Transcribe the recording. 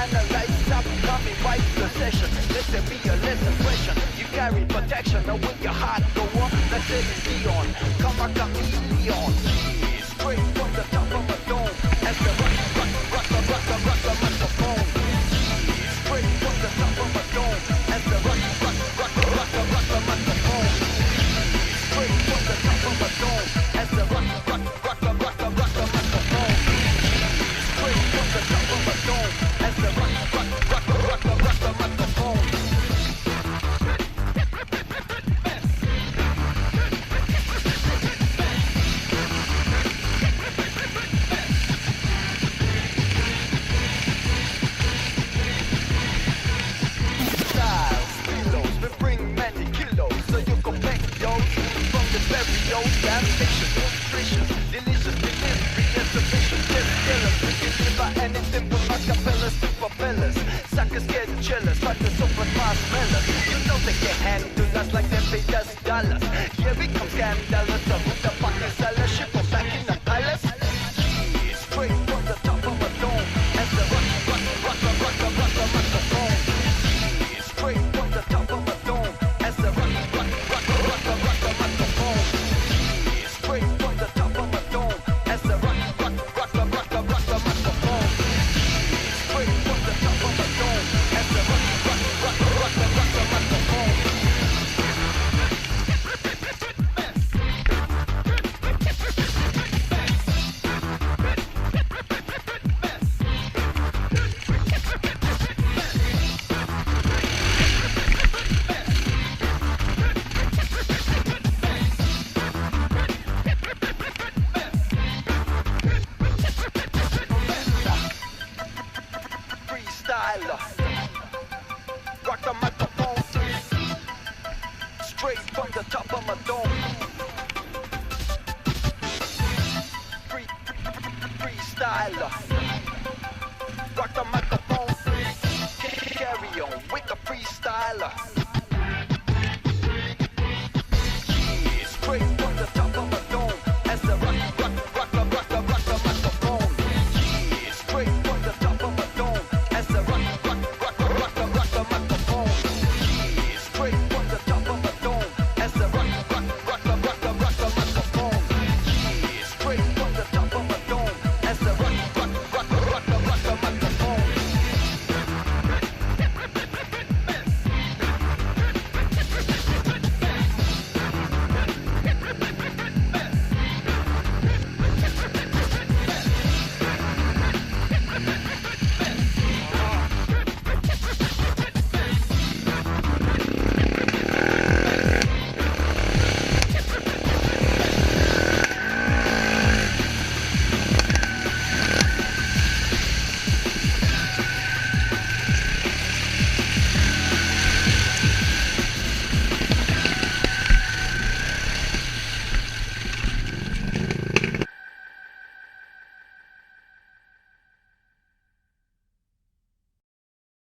Analyze, stop coming, wipe the session. Let there be a less impression. You got carry protection. Now with your heart go on, let's say it's Leon. Come on, chameleon. Straight from the top of a dome. As the rock the microphone. Straight from the top of a dome. As the rock the microphone. Straight from the top of a dome. As the rock the microphone. Straight from the top of a dome. As the rock the microphone. Damnation, nutrition, delicious, delirious, sufficient, killers, we can live anything from acapellas to propellers. Suckers get jealous, like the open marshmallows. You know they can handle us like them paid us dollars. Here we come scandalous, so who the fuck is sellers? Ship them back in the palace. Straight from the top of a dome, as the rock the microphone. Straight from the top of a dome, as the rock the microphone. Straight from the top of a dome, as the rock the microphone. Straight from the top of a dome, as the rock the microphone. Freestyler, rock the microphone, straight from the top of my dome. Freestyler, rock the microphone, carry on with the freestyler. Straight